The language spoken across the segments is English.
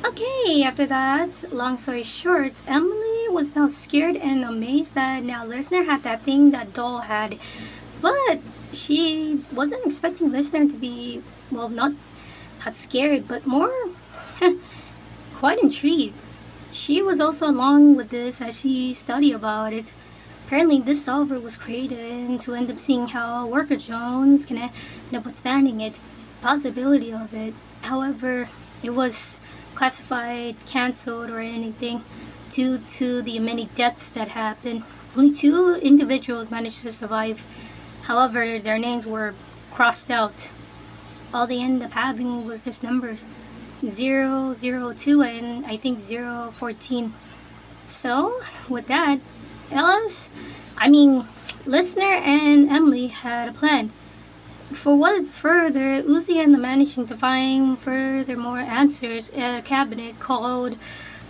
Okay, after that, long story short, Emily was now scared and amazed that now Listener had that thing that Doll had. But she wasn't expecting Listener to be, well, not scared, but more quite intrigued. She was also along with this as she studied about it. Apparently, this solver was created to end up seeing how Worker Jones can end up withstanding it, possibility of it. However, it was classified, cancelled, or anything due to the many deaths that happened. Only two individuals managed to survive. However, their names were crossed out. All they ended up having was just numbers 002 and I think 014. So, with that, Ellis, I mean, Listener and Emily had a plan. For what's further, Uzi ended up managing to find furthermore answers at a cabinet called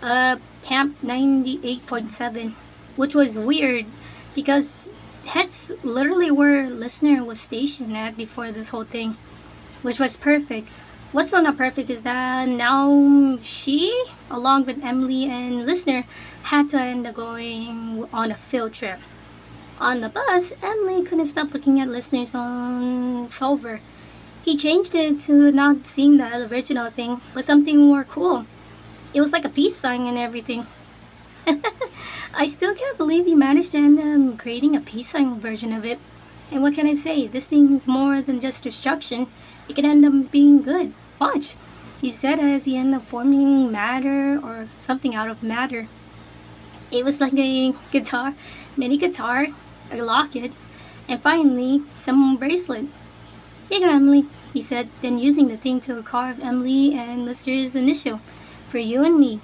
Camp 98.7, which was weird because that's literally where Listener was stationed at before this whole thing, which was perfect. What's still not perfect is that now she, along with Emily and Listener, had to end up going on a field trip. On the bus, Emily couldn't stop looking at Listener's own solver. He changed it to not seeing the original thing, but something more cool. It was like a peace sign and everything. I still can't believe you managed to end up creating a peace sign version of it. And what can I say? This thing is more than just destruction. It can end up being good. Watch. He said as he ended up forming matter or something out of matter. It was like a guitar, mini guitar, a locket, and finally some bracelet. Here you go, Emily, he said, then using the thing to carve Emily and Lister's initial. For you and me.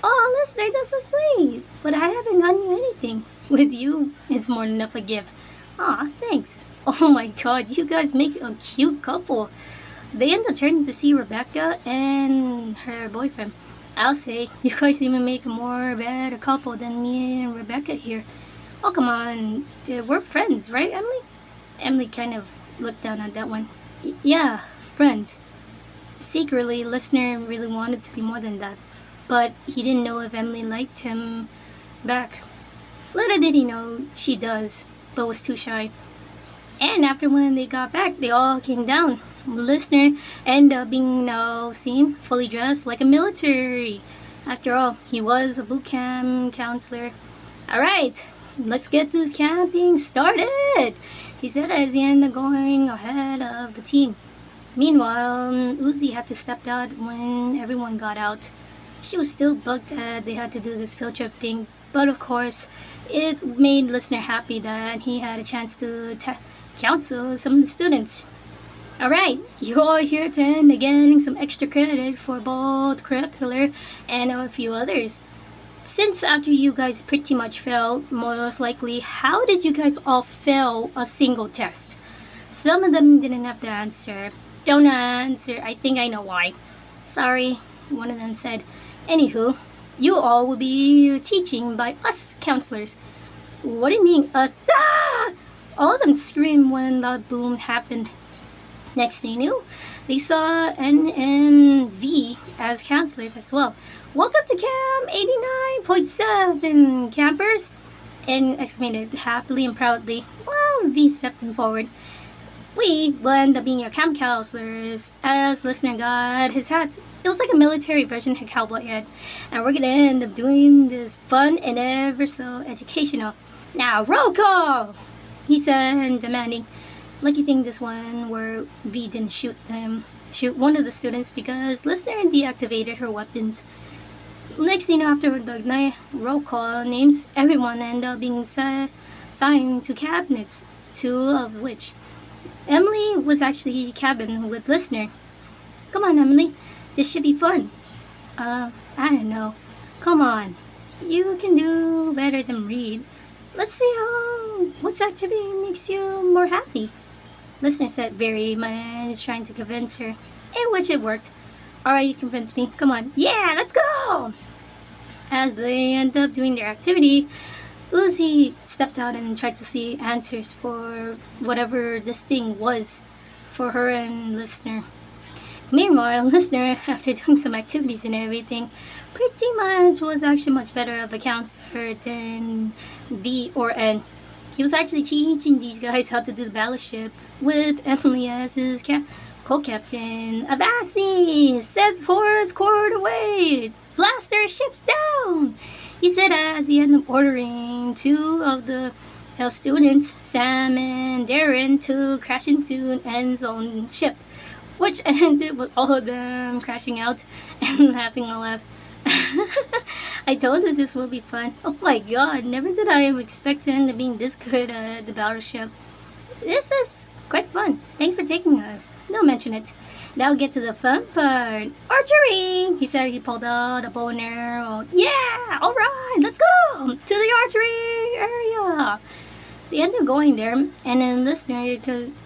Oh, Lister, that's so sweet. But I haven't gotten you anything. With you, it's more than enough a gift. Aw, thanks. Oh my god, you guys make a cute couple. They end up turning to see Rebecca and her boyfriend. I'll say, you guys even make a more better couple than me and Rebecca here. Oh, come on. We're friends, right, Emily? Emily kind of looked down at that one. Yeah, friends. Secretly, Listener really wanted to be more than that. But he didn't know if Emily liked him back. Little did he know she does, but was too shy. And after when they got back, they all came down. Listener ended up being now seen fully dressed like a military. After all, he was a boot camp counselor. Alright, let's get this camping started, he said as he ended up going ahead of the team. Meanwhile, Uzi had to step out when everyone got out. She was still bugged that they had to do this field trip thing, but of course, it made Listener happy that he had a chance to counsel some of the students. Alright, you're all here to end up getting some extra credit for both curricular and a few others. Since after you guys pretty much failed, most likely, how did you guys all fail a single test? Some of them didn't have the answer. Don't answer, I think I know why. Sorry, one of them said. Anywho, you all will be teaching by us counselors. What do you mean, us? Ah! All of them screamed when that boom happened. Next thing you knew, they saw N and V as counselors as well. Welcome to Camp 89.7, campers! N exclaimed happily and proudly while V stepped forward. We will end up being your camp counselors as Listener got his hat. It was like a military version of a cowboy hat. And we're gonna end up doing this fun and ever so educational. Now, roll call! He said, demanding. Lucky thing this one where V didn't shoot one of the students because Listener deactivated her weapons. Next thing after the roll call names, everyone ended up being assigned to cabinets, two of which Emily was actually cabin with Listener. Come on, Emily, this should be fun. I don't know. Come on, you can do better than read. Let's see which activity makes you more happy. Listener said very much trying to convince her, in which it worked. Alright, you convinced me. Come on. Yeah, let's go! As they end up doing their activity, Uzi stepped out and tried to see answers for whatever this thing was for her and Listener. Meanwhile, listener, after doing some activities and everything, pretty much was actually much better of a counselor than V or N. He was actually teaching these guys how to do the battleships with Emily as his co-captain. Avasti! Set force cord away! Blast their ships down! He said as he ended up ordering two of the students, Sam and Darren, to crash into an end zone ship, which ended with all of them crashing out and having a laugh. I told us this will be fun. Oh my god, never did I expect to end up being this good at the battleship. This is quite fun. Thanks for taking us. Don't mention it. Now get to the fun part. Archery! He said he pulled out a bow and arrow. Yeah! Alright, let's go! To the archery area! They ended up going there, and then listener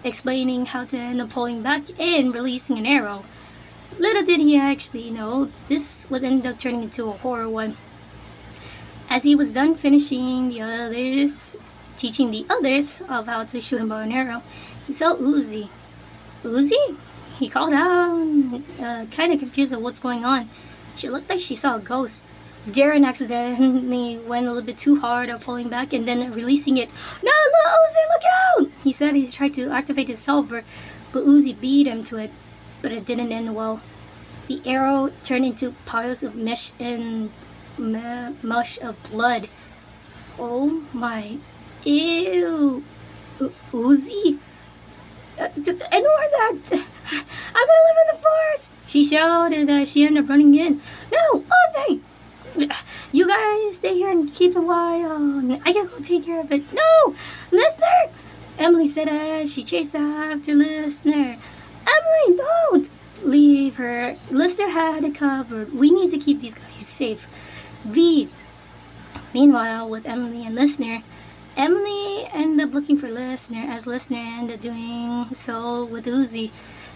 explaining how to end up pulling back and releasing an arrow. Little did he actually know, this would end up turning into a horror one. As he was done finishing teaching the others of how to shoot a bow and arrow, he saw Uzi. Uzi? He called out, kind of confused at what's going on. She looked like she saw a ghost. Darren accidentally went a little bit too hard at pulling back and then releasing it. No, Uzi, look out! He said he tried to activate his salver, but Uzi beat him to it. But it didn't end well. The arrow turned into piles of mesh and mush of blood. Oh my. Ew. Uzi? Ignore that! I'm gonna live in the forest! She shouted as she ended up running in. No, Uzi! You guys stay here and keep it while I can go take care of it. No! Listener! Emily said as she chased after Listener. Emily, don't! Leave her. Listener had it covered. We need to keep these guys safe. V. Meanwhile, with Emily and Listener, Emily ended up looking for Listener as Listener ended up doing so with Uzi.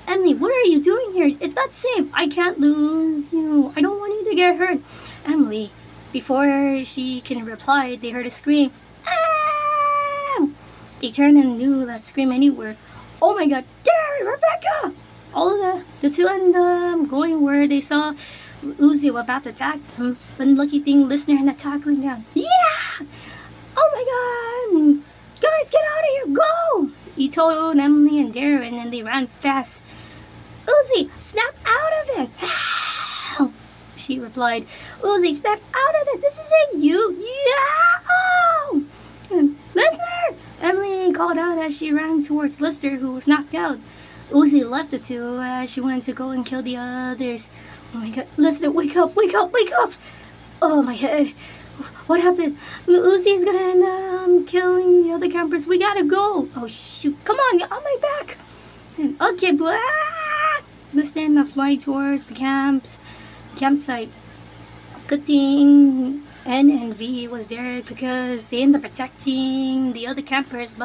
Emily, what are you doing here? It's not safe. I can't lose you. I don't want you to get hurt. Emily, before she can reply, they heard a scream. Ah! They turned and knew that scream anywhere. Oh my god, Darren, Rebecca! All of the two ended up going where they saw Uzi was about to attack them. But lucky thing, Listener ended up tackling down. Yeah! Oh my god! Guys, get out of here! Go! He told Emily and Darren and they ran fast. Uzi, snap out of it! Help! She replied. Uzi, snap out of it! This isn't you! Yeah! Oh! Listener! Emily called out as she ran towards Lister, who was knocked out. Uzi left the two as she went to go and kill the others. Oh my god. Lister, wake up, wake up, wake up! Oh my head. What happened? Uzi's gonna end up killing the other campers. We gotta go. Oh shoot. Come on, get on my back. And, okay, but Lister ended up flying towards the campsite. Good thing N and V was there because they ended up protecting the other campers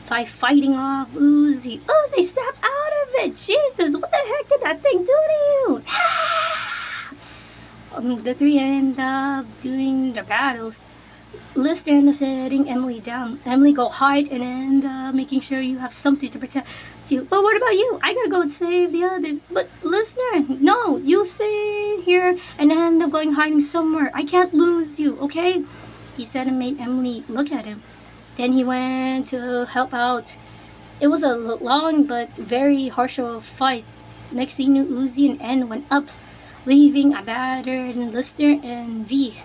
by fighting off Uzi. Uzi, step out of it! Jesus, what the heck did that thing do to you? The three end up doing their battles. Lister ended up setting Emily down. Emily, go hide and end up making sure you have something to protect you. But what about you? I gotta go and save the others. But Lister, no, you stay here and end up going hiding somewhere. I can't lose you, okay? He said and made Emily look at him. Then he went to help out. It was a long but very harsh fight. Next thing you knew, Uzi and N went up, leaving a battered Lister and V.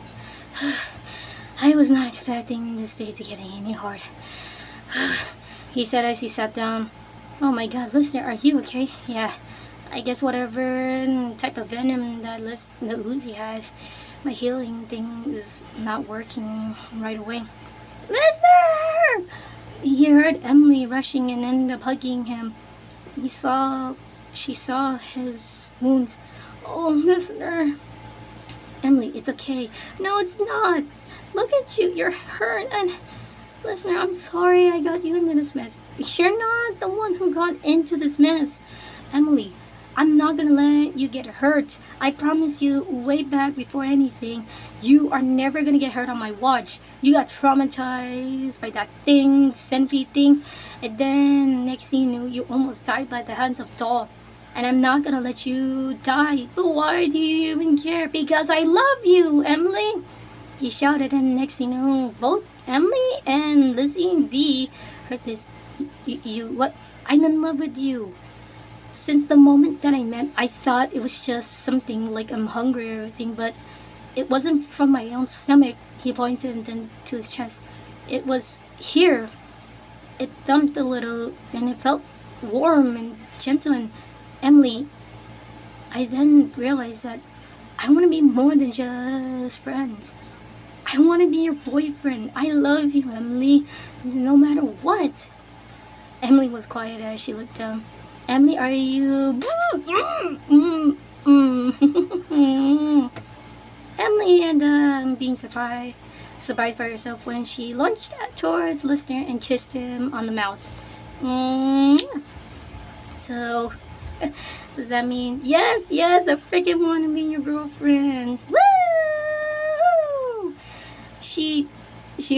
I was not expecting this day to get any harder. He said as he sat down. Oh my god, Lister, are you okay? Yeah, I guess whatever type of venom that Uzi had, my healing thing is not working right away. Lister! He heard Emily rushing and ended up hugging him. She saw his wounds. Oh, Lister. Emily, it's okay. No, it's not. Look at you, you're hurt and... Listener, I'm sorry I got you into this mess. You're not the one who got into this mess. Emily, I'm not gonna let you get hurt. I promise you, way back before anything, you are never gonna get hurt on my watch. You got traumatized by that thing, centipede thing, and then next thing you knew, you almost died by the hands of Doll. And I'm not gonna let you die. But why do you even care? Because I love you, Emily! He shouted, and next thing you know, both Emily and Lizzie and V heard this. What? I'm in love with you. Since the moment that I met, I thought it was just something like I'm hungry or everything, but it wasn't from my own stomach. He pointed then to his chest. It was here. It thumped a little, and it felt warm and gentle. And Emily, I then realized that I want to be more than just friends. I want to be your boyfriend. I love you, Emily, no matter what. Emily was quiet as she looked down. Emily, are you... Emily ended up being surprised by herself when she lunged towards Listener and kissed him on the mouth. So, does that mean, yes, I freaking want to be your girlfriend. Woo! She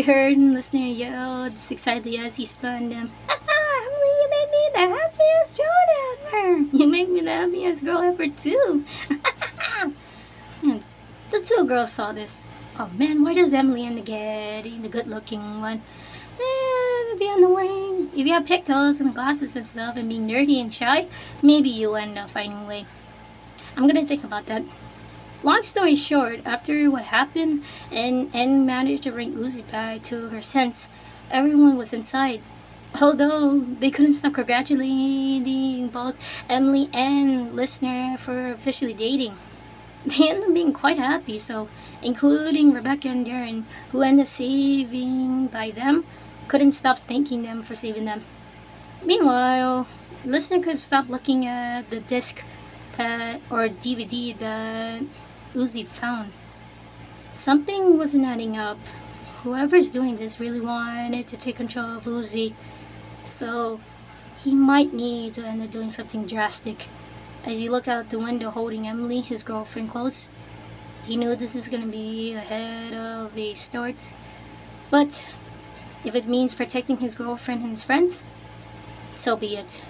heard Listener yelled excitedly as he spun him. Emily, you made me the happiest Joan ever. You make me the happiest girl ever too. And the two girls saw this. Oh man, why does Emily end up getting the good-looking one? Be on the way. If you have pigtails and glasses and stuff and being nerdy and shy, maybe you'll end up finding a way. I'm gonna think about that. Long story short, after what happened and managed to bring Uzi back to her sense, everyone was inside. Although they couldn't stop congratulating both Emily and Listener for officially dating. They ended up being quite happy, so including Rebecca and Darren, who ended up saving by them, couldn't stop thanking them for saving them. Meanwhile, Listener couldn't stop looking at the disc or DVD that Uzi found. Something wasn't adding up. Whoever's doing this really wanted to take control of Uzi, so he might need to end up doing something drastic. As he looked out the window holding Emily, his girlfriend, close, he knew this is gonna be ahead of a start. But if it means protecting his girlfriend and his friends, so be it.